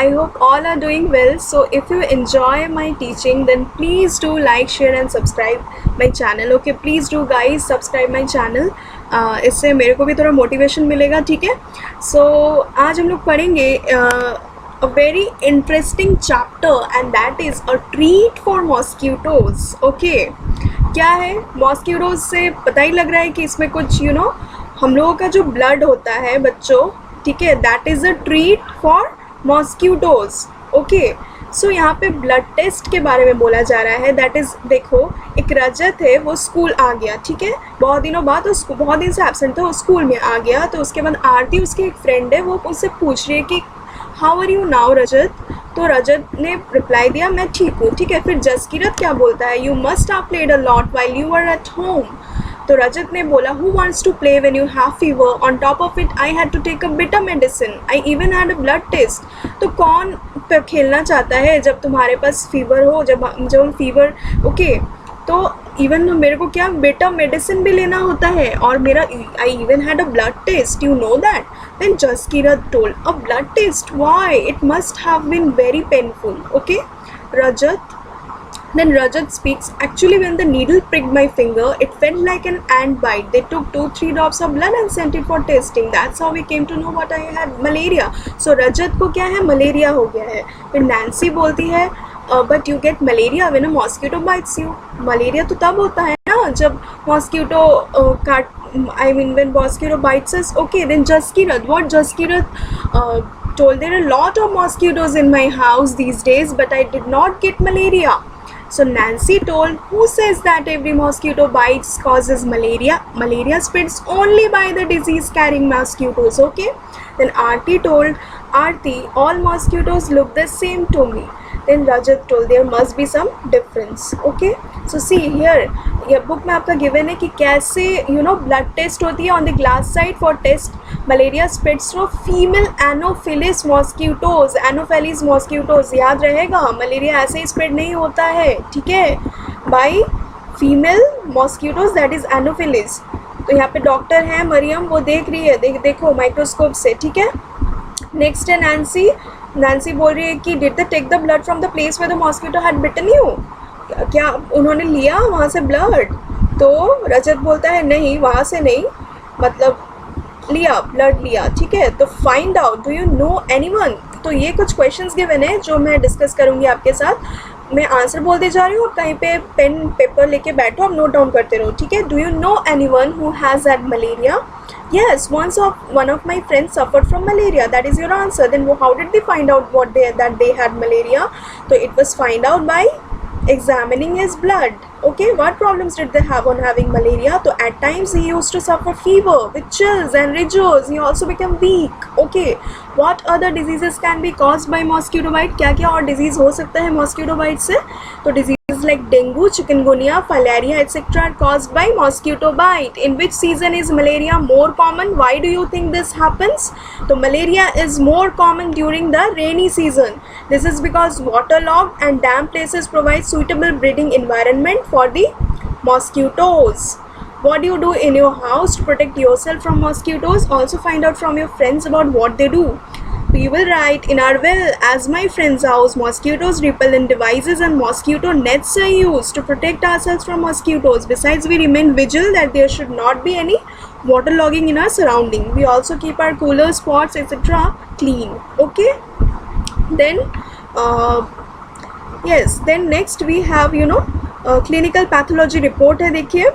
I hope all are doing well. So if you enjoy my teaching, then please do like, share and subscribe my channel. Okay, please do guys subscribe my channel. इससे मेरे को भी थोड़ा motivation मिलेगा, ठीक है. सो आज हम लोग पढ़ेंगे a very interesting chapter and that is a treat for mosquitoes. Okay, क्या है मॉस्किटोज से पता ही लग रहा है कि इसमें कुछ हम लोगों का जो ब्लड होता है बच्चों, ठीक है, that is a treat for mosquitoes. Okay, so यहाँ पे ब्लड टेस्ट के बारे में बोला जा रहा है. दैट इज़, देखो एक रजत है, वो स्कूल आ गया, ठीक है, बहुत दिनों बाद, उसको बहुत दिन से एब्सेंट था, वो स्कूल में आ गया. तो उसके बाद आरती, उसकी एक फ्रेंड है, वो उससे पूछ रही है कि हाउ आर यू नाउ रजत. तो रजत ने रिप्लाई दिया मैं ठीक हूँ, ठीक है. फिर जसकीरत क्या बोलता है, you must have played a lot while you are at home. तो रजत ने बोला who wants to play when you have fever, on top of it I had to take a bitter medicine, I even had a blood test. तो कौन खेलना चाहता है जब तुम्हारे पास फीवर हो, जब फीवर. ओके, तो इवन मेरे को क्या बेटर मेडिसिन भी लेना होता है और मेरा I even had a blood test, you know that. Then Jaskirat told a blood test, why, it must have been very painful. Okay, Rajat. Then Rajat speaks, actually when the needle pricked my finger, it felt like an ant bite. They took 2-3 drops of blood and sent it for testing. That's how we came to know what I had malaria. So Rajat को क्या है, malaria हो गया है. फिर Nancy बोलती है but you get malaria when a mosquito bites you. Malaria तो तब होता है ना जब mosquito when mosquito bites us. Okay, then Jaskirat, what Jaskirat told, there are a lot of mosquitoes in my house these days but I did not get malaria. So Nancy told, who says that every mosquito bites causes malaria? Malaria spreads only by the disease carrying mosquitoes. Okay, then Aarti told, Aarti, all mosquitoes look the same to me. Then Rajat told, there must be some difference. Okay, so see here, ये book में आपका given है कि कैसे blood test होती है. On the glass side for test malaria spreads through female anopheles mosquitoes, anopheles mosquitoes. याद रहेगा, मलेरिया ऐसे ही स्प्रेड नहीं होता है, ठीक है, by female mosquitoes, that is Anopheles. तो यहाँ पे डॉक्टर है मरियम, वो देख रही है, देखो माइक्रोस्कोप से, ठीक है. नेक्स्ट है नैन्सी बोल रही है कि did they take the blood from the place where the mosquito had bitten you, क्या उन्होंने लिया वहाँ से ब्लड. तो रजत बोलता है नहीं, वहाँ से नहीं, मतलब ब्लड लिया, ठीक है. तो find out, do you know anyone. तो ये कुछ क्वेश्चंस गिवन है जो मैं डिस्कस करूँगी आपके साथ. मैं आंसर बोलते जा रही हूँ और कहीं पे पेन पेपर लेके बैठो, आप नोट डाउन करते रहो, ठीक है. Do you know anyone who has had malaria. Yes, one of my friends suffered from malaria. That is your answer. Then how did they find out that they had malaria? So it was find out by examining his blood. Okay, what problems did they have on having malaria? So at times he used to suffer fever with chills and rigors. He also became weak. Okay, what other diseases can be caused by mosquito bite? क्या क्या और disease हो सकता है mosquito bite से? तो disease like dengue, chikungunya, malaria, etc. are caused by mosquito bite. In which season is malaria more common? Why do you think this happens? So malaria is more common during the rainy season. This is because waterlogged and damp places provide suitable breeding environment for the mosquitoes. What do you do in your house to protect yourself from mosquitoes? Also find out from your friends about what they do. We will write in our will, as my friend's house, mosquitoes repellent devices and mosquito nets are used to protect ourselves from mosquitoes. Besides, we remain vigilant that there should not be any waterlogging in our surrounding. We also keep our coolers, pots, etc. clean. Okay. Then, yes. Then next we have clinical pathology report है. देखिए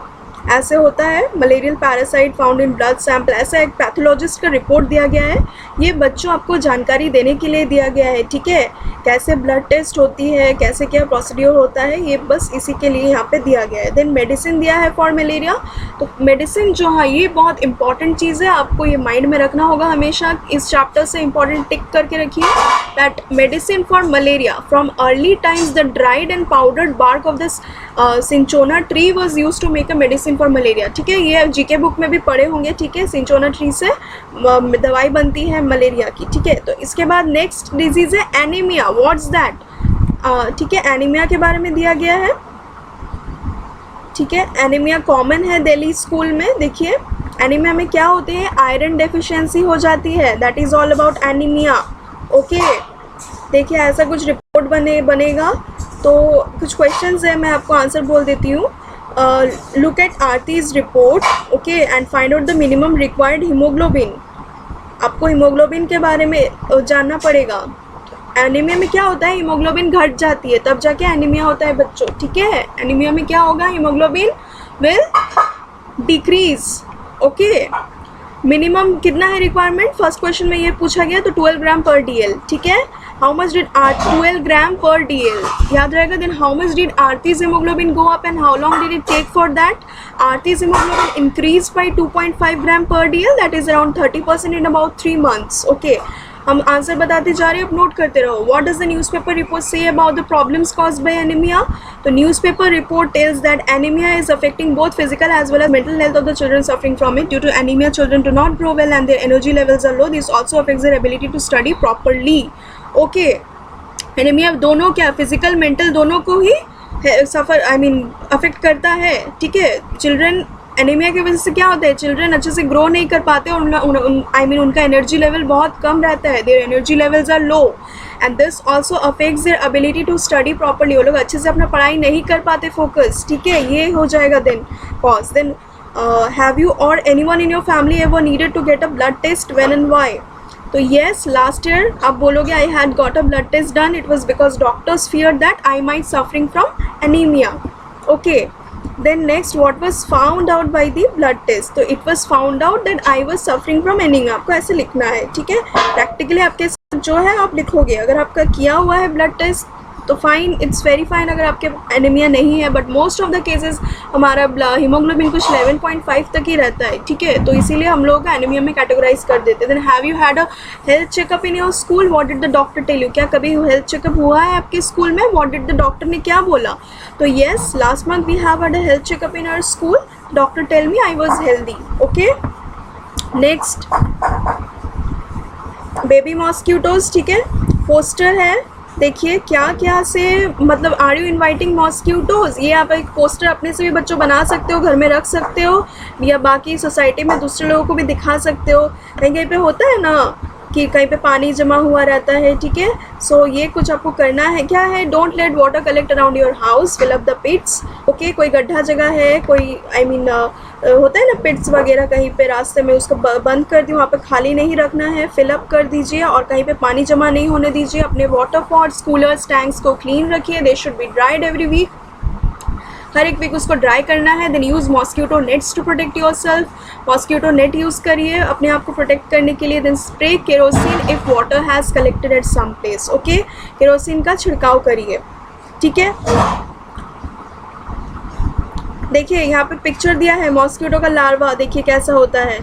ऐसे होता है, malarial parasite found in blood sample, ऐसा एक pathologist का report दिया गया है. ये बच्चों आपको जानकारी देने के लिए दिया गया है, ठीक है, कैसे ब्लड टेस्ट होती है, कैसे क्या प्रोसीड्योर होता है, ये बस इसी के लिए यहाँ पे दिया गया है. देन मेडिसिन दिया है फॉर मलेरिया. तो मेडिसिन जो है ये बहुत इंपॉर्टेंट चीज़ है, आपको ये माइंड में रखना होगा हमेशा. इस चैप्टर से इंपॉर्टेंट टिक करके रखिए that medicine for malaria from early times the dried and powdered bark of this cinchona tree was use to make a medicine for malaria. ठीक है, ये जीके बुक में भी पढ़े होंगे. ठीक है, सिंचोना ट्री से दवाई बनती है मलेरिया की. ठीक है, तो इसके बाद नेक्स्ट डिजीज़ है एनीमिया. What's that? ठीक है, एनीमिया के बारे में दिया गया है. ठीक है, एनीमिया कॉमन है दिल्ली स्कूल में. देखिए एनीमिया में क्या होते हैं, आयरन डेफिशिएंसी हो जाती है. That is all about anaemia. Okay, देखिए ऐसा कुछ रिपोर्ट बनेगा। तो कुछ क्वेश्चंस है, मैं आपको आंसर बोल देती हूँ। Look at Aarti's report, okay, and find out the minimum required haemoglobin. आपको हीमोग्लोबिन के बारे में जानना पड़ेगा। एनीमिया में क्या होता है, हीमोग्लोबिन घट जाती है तब जाके एनीमिया होता है बच्चों, ठीक है। एनीमिया में क्या होगा, haemoglobin will decrease, okay. Minimum कितना है रिक्वायरमेंट, फर्स्ट क्वेश्चन में ये पूछा गया, तो 12 ग्राम पर डीएल, ठीक है। How much did 12 gram per DL, याद रहेगा। Then how much did Aarti's haemoglobin go up and how long did it take for that. Aarti's haemoglobin increase by 2.5 gram per DL, that is around 30% in about 3 months, okay. हम answer बताते जा रहे हैं, अब note करते रहो। What does the newspaper report say about the problems caused by anaemia. तो newspaper report tells that anaemia is affecting both physical as well as mental health of the children suffering from it. Due to anaemia children do not grow well and their energy levels are low. This also affects their ability to study properly, okay. Anaemia दोनों क्या, physical mental दोनों को ही affect करता है, ठीक है। Children anaemia की वजह से क्या होता है, चिल्ड्रन अच्छे से ग्रो नहीं कर पाते और उनका एनर्जी लेवल बहुत कम रहता है, their energy levels are low and this also affects their ability to study properly. वो लोग अच्छे से अपना पढ़ाई नहीं कर पाते, फोकस, ठीक है, ये हो जाएगा। Then cause, then have you or anyone in your family ever needed to get a blood test, when and why. तो येस, लास्ट ईयर आप बोलोगे I had got a blood test done, it was because doctors fear that I might suffering from anaemia, okay. Then next, what was found out by the blood test? तो it was found out that I was suffering from anemia। आपको ऐसे लिखना है, ठीक है। Practically आपके साथ जो है आप लिखोगे। अगर आपका किया हुआ है ब्लड टेस्ट तो फाइन, इट्स वेरी फाइन अगर आपके एनीमिया नहीं है, but most of the cases हमारा हीमोग्लोबिन कुछ 11.5 तक ही रहता है, ठीक है। तो इसीलिए हम लोग एनीमिया में कैटेगराइज कर देते हैं। Then have you had a health checkup in your school, what did the doctor tell you. क्या कभी हेल्थ चेकअप हुआ है आपके स्कूल में, व्हाट डिड द डॉक्टर ने क्या बोला। तो yes, last month we have had a health checkup in our school, doctor tell me I was healthy, okay. Next, baby mosquitoes, ठीक है, पोस्टर है। देखिए क्या क्या से मतलब, आर यू इन्वाइटिंग मॉस्क्यूटोज, ये आप एक पोस्टर अपने से भी बच्चों बना सकते हो, घर में रख सकते हो या बाकी सोसाइटी में दूसरे लोगों को भी दिखा सकते हो। कहीं कहीं पे होता है ना कि कहीं पे पानी जमा हुआ रहता है, ठीक है। सो ये कुछ आपको करना है, क्या है, don't let water collect around your house, fill up the pits, okay. कोई गड्ढा जगह है, कोई होता है ना पिट्स वगैरह कहीं पे रास्ते में, उसको बंद कर दिए, वहाँ पे खाली नहीं रखना है, फिल अप कर दीजिए और कहीं पे पानी जमा नहीं होने दीजिए। अपने वाटर पॉट्स, कूलर्स, टैंक्स को क्लीन रखिए, they should be dried every week, हर एक वीक उसको ड्राई करना है। Then use mosquito nets to protect yourself, mosquito net use करिए अपने आप को प्रोटेक्ट करने के लिए। Then spray kerosene if water has collected at some place, okay. Kerosene का छिड़काव करिए, ठीक है। देखिए यहाँ पे पिक्चर दिया है मॉस्क्यूटो का लार्वा, देखिए कैसा होता है।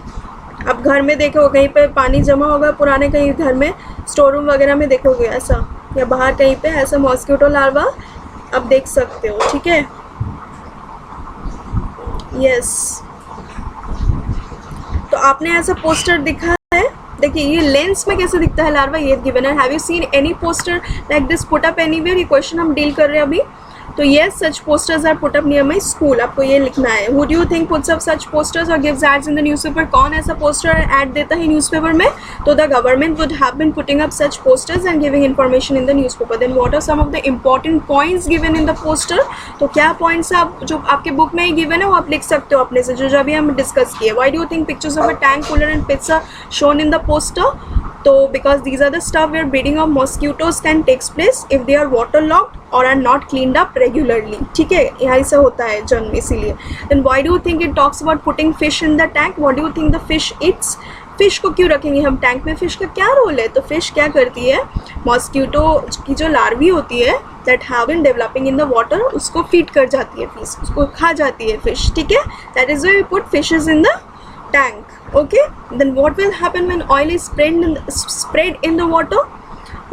अब घर में देखो कहीं पे पानी जमा होगा पुराने, कहीं घर में स्टोर रूम वगैरह में देखोगे ऐसा, या बाहर कहीं पे ऐसा मॉस्क्यूटो लार्वा आप देख सकते हो, ठीक है। यस, तो आपने ऐसा पोस्टर दिखा है, देखिए ये लेंस में कैसे दिखता है लार्वा, ये गिवन है। Have you seen any poster like this put up anywhere, ये क्वेश्चन हम डील कर रहे हैं अभी। तो yes, such posters are put up near my school, आपको ये लिखना है। Would you think puts up such posters और gives ads in the newspaper, कौन ऐसा पोस्टर ऐड देता है न्यूज़पेपर में। तो the government would have been putting up such posters and giving information in the newspaper. Then what are some of the important points given in the poster. तो क्या points आप जो आपके book में ही गिवन है वो आप लिख सकते हो अपने से, जो अभी हम डिस्कस किए। Why do you think pictures of a tank, cooler and pits are shown in the poster. तो because these are the stuff where breeding of mosquitoes can takes place if they are water locked or are not cleaned up regularly, ठीक है, यहाँ से होता है जन्म, इसीलिए। Then why do you think it talks about putting fish in the tank, what do you think the fish it's. Fish को क्यों रखेंगे हम टैंक में, फिश का क्या रोल है। तो फिश क्या करती है, मॉस्क्यूटो की जो लार्वी होती है that have been developing in the water, उसको फीड कर जाती है फिश, उसको खा जाती है फिश, ठीक है। That is why we put fishes in the tank, okay. Then what will happen when oil is spread in the water?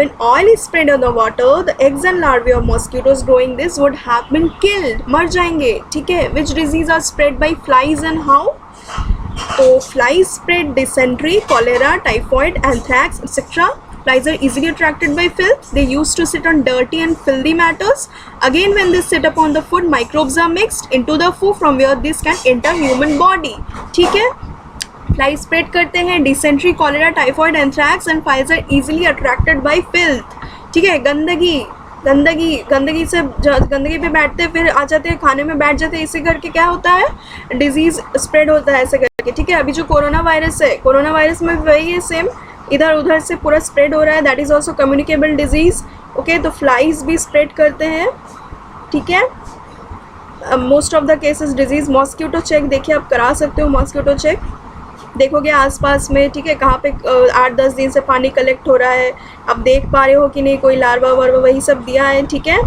When oil is spread on the water, the eggs and larvae of mosquitoes growing this would have been killed, मर जाएंगे, ठीक है। Which disease are spread by flies and how? तो flies spread dysentery, cholera, typhoid, anthrax, etc. Flies are easily attracted by filth. They used to sit on dirty and filthy matters. Again, when they sit upon the food, microbes are mixed into the food from where this can enter human body. ठीक है, fly spread करते हैं, dysentery, cholera, typhoid, anthrax and flies are easily attracted by filth, ठीक है, गंदगी से गंदगी पे बैठते हैं, फिर आ जाते हैं खाने में बैठ जाते हैं, इसी करके क्या होता है, डिजीज़ स्प्रेड होता है ऐसे करके। ठीक है, अभी जो कोरोना वायरस है, कोरोना वायरस में वही है सेम, इधर उधर से पूरा स्प्रेड हो रहा है, that is also communicable disease. Okay, तो फ्लाइज भी स्प्रेड करते हैं। ठीक है, most of the cases disease. Mosquito check देखिए, आप करा सकते हो मॉस्किटो चेक, देखोगे आसपास में, ठीक है, कहाँ पे 8-10 दिन से पानी कलेक्ट हो रहा है, आप देख पा रहे हो कि नहीं, कोई लार्वा वार्वा वही सब दिया है। ठीक है,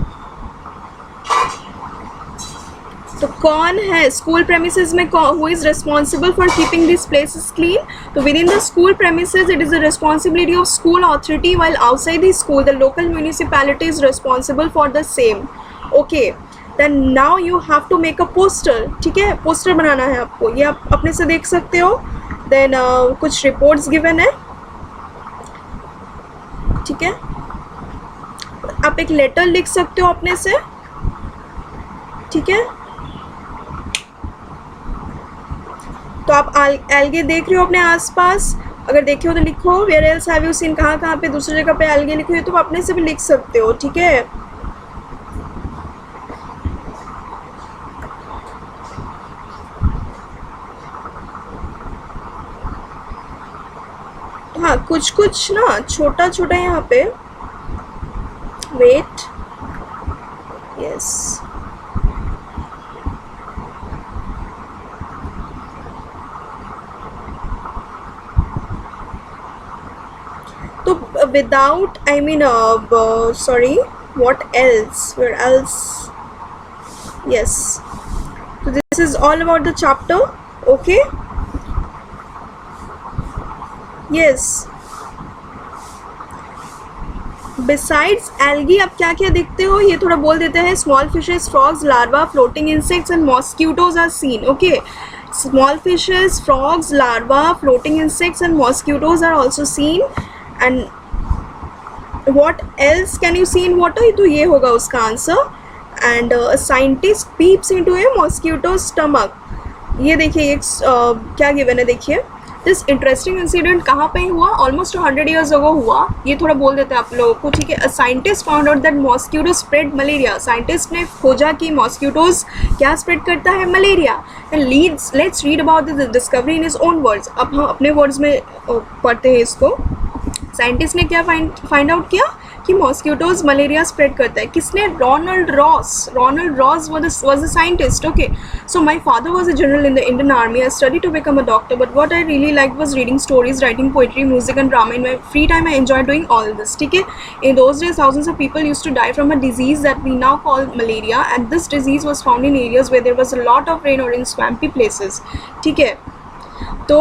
तो कौन है स्कूल प्रेमिसेस में, who is responsible for keeping this places clean? तो within the school premises it is the responsibility of school authority, while outside the school the local municipality is responsible for the same. Okay, then now you have to make a poster. ठीक है, poster बनाना है आपको, ये आप अपने से देख सकते हो। देन कुछ रिपोर्ट्स गिवन है। ठीक है, आप एक लेटर लिख सकते हो अपने से। ठीक है, तो आप एल्गे देख रहे हो अपने आसपास, अगर देखे हो तो लिखो, where else have you seen, कहाँ कहाँ पे दूसरी जगह पे एल्गे लिखे हो, तो आप अपने से भी लिख सकते हो। ठीक है, हाँ, कुछ कुछ ना छोटा छोटा यहाँ पे, वेट, यस, तो without, I mean, sorry, what else, where else, yes, तो this is all about the chapter. Okay, yes, besides algae आप क्या क्या देखते हो, ये थोड़ा बोल देते हैं। Small fishes, frogs, larva, floating insects and mosquitoes are seen. Okay, small fishes, frogs, larva, floating insects and mosquitoes are also seen. And what else can you see in water, तो ये होगा उसका answer. And scientist peeps into a mosquito stomach, ये देखिए, क्या given है, देखिए, this interesting incident कहाँ पे हुआ, ऑलमोस्ट 100 ईयर्स अगो हुआ, ये थोड़ा बोल देते हैं आप लोगों को। ठीक है, a scientist found out that mosquito spread malaria, scientist ने खोजा कि मॉस्किटोज क्या स्प्रेड करता है, malaria. And let's read about the discovery in his own words, अब हम अपने वर्ड्स में पढ़ते हैं इसको। साइंटिस्ट ने क्या फाइंड आउट किया कि मॉस्किटोज मलेरिया स्प्रेड करता है, किसने, Ronald Ross was a scientist. Okay, so my father was a general in the Indian army. I studied to become a doctor, but what I really liked was reading stories, writing poetry, music and drama. In my free time I enjoyed doing all this. ठीक है, in those days thousands of people used to die from a disease that we now call malaria, and this disease was found in areas where there was a lot of rain or in swampy places. ठीक है, तो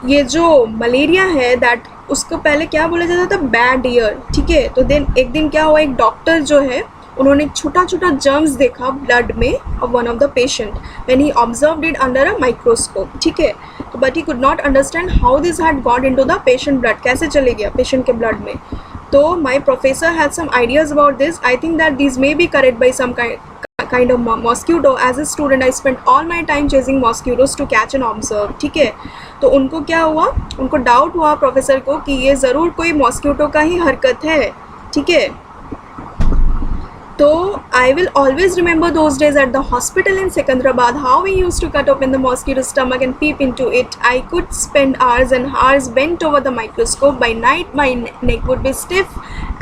ये जो malaria है, that उसको पहले क्या बोला जाता था, बैड ईयर। ठीक है, तो देन एक दिन क्या हुआ, एक डॉक्टर जो है, उन्होंने छोटा छोटा जर्म्स देखा ब्लड में of one of the patient when he observed it under a microscope. ठीक है, तो but he could not understand how this had got into the patient blood, कैसे चले गया पेशेंट के ब्लड में। तो my professor had some ideas about this, I think that this may be correct by some kind of mosquito. As a student I spent all my time chasing mosquitoes to catch and observe. ठीक है, तो उनको क्या हुआ, उनको doubt हुआ professor को कि ये ज़रूर कोई मॉस्किटो का ही हरकत है। ठीक है, तो I will always remember those days at the hospital in Secunderabad, how we used to cut open the mosquito stomach and peep into it. I could spend hours and hours bent over the microscope. By night my neck would be stiff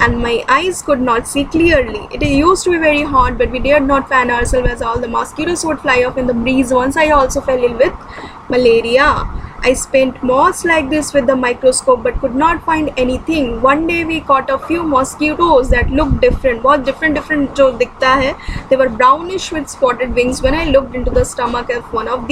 and my eyes could not see clearly. It used to be very hot, but we dared not fan ourselves as all the mosquitoes would fly off in the breeze. Once I also fell ill with malaria. I spent months like this with the microscope but could not find anything. One day we caught a few mosquitoes that looked different. बहुत different जो दिखता है. They were brownish with spotted wings. When I looked into the stomach of one of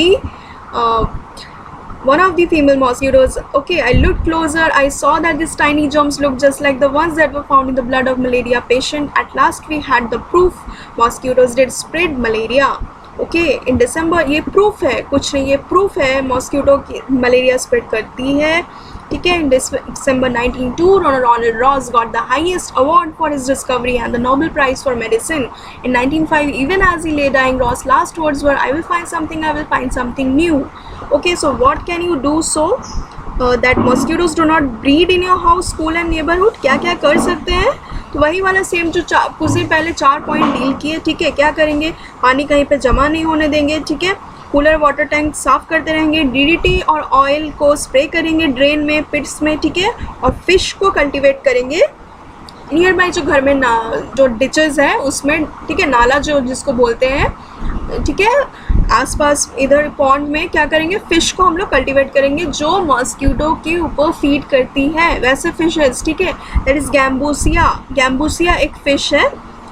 the female mosquitoes, okay, I looked closer. I saw that these tiny germs looked just like the ones that were found in the blood of malaria patient. At last we had the proof. Mosquitoes did spread malaria. Okay, in December, ये proof है, कुछ नहीं, ये proof है mosquito की malaria spread करती है। ठीक है, इन December 1902 Ronald Ross got the highest award for his discovery and the Nobel Prize for Medicine. In 1905, even as he lay dying, Ross' last words were, I will find something new. Okay, so what can you do so that mosquitoes do not breed in your house, school and neighborhood? क्या क्या कर सकते हैं? तो वही वाला same जो कुछ देर पहले 4 पॉइंट डील किए, ठीक है। क्या करेंगे, पानी कहीं पे जमा नहीं होने देंगे, ठीक है। कूलर वाटर टैंक साफ़ करते रहेंगे, डीडीटी और ऑयल को स्प्रे करेंगे ड्रेन में, पिट्स में, ठीक है। और फिश को कल्टीवेट करेंगे नियर बाई जो घर में ना जो डिचेस है उसमें, ठीक है, नाला जो जिसको बोलते हैं, ठीक है, आसपास इधर पॉन्ड में क्या करेंगे, फ़िश को हम लोग कल्टीवेट करेंगे जो मॉस्क्यूटो के ऊपर फीड करती है, वैसे फिशेस, ठीक है। That is gambusia. गैम्बूसिया एक फ़िश है,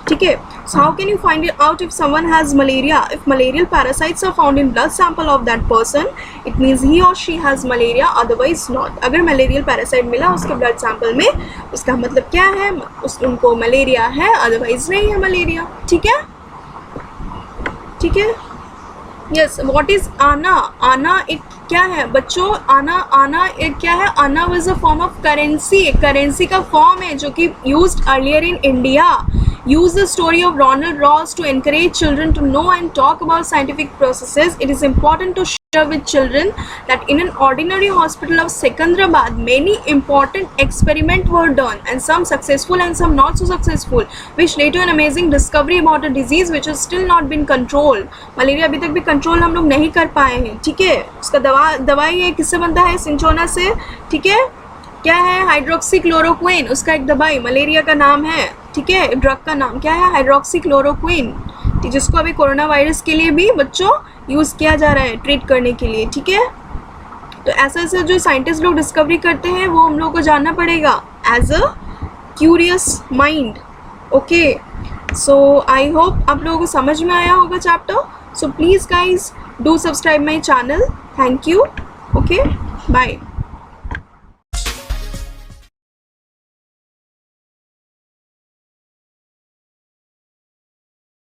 ठीक है। So how can you find it out if someone has malaria? If malarial parasites are found in blood sample of that person, it means he or she has malaria, otherwise not. अगर malarial parasite मिला उसके blood sample में, उसका मतलब क्या है, उनको malaria है, अदरवाइज नहीं है मलेरिया, ठीक है, ठीक है। यस, व्हाट इज आना? आना एक क्या है बच्चों, आना एक क्या है, आना was a form of currency, currency का फॉर्म है जो कि used earlier in India. Use the story of Ronald Ross to encourage children to know and talk about scientific processes. It is important to share with children that in an ordinary hospital of Secunderabad, many important experiments were done, and some successful and some not so successful, which led to an amazing discovery about a disease which has still not been controlled. Malaria अभी तक भी control हम लोग नहीं कर पाए हैं, ठीक है। उसका दवाई है, किससे बनता है, सिंचोना से, ठीक है। क्या है, हाइड्रोक्सीक्लोरोक्विन, उसका एक दवाई मलेरिया का नाम है, ठीक है। ड्रग का नाम क्या है, हाइड्रोक्सीक्लोरोक्विन, जिसको अभी कोरोना वायरस के लिए भी बच्चों यूज़ किया जा रहा है ट्रीट करने के लिए, ठीक है। तो ऐसा ऐसा जो साइंटिस्ट लोग डिस्कवरी करते हैं वो हम लोग को जानना पड़ेगा as a curious mind, okay. So I hope आप लोगों को समझ में आया होगा chapter. So please guys do subscribe my channel, thank you, okay, bye.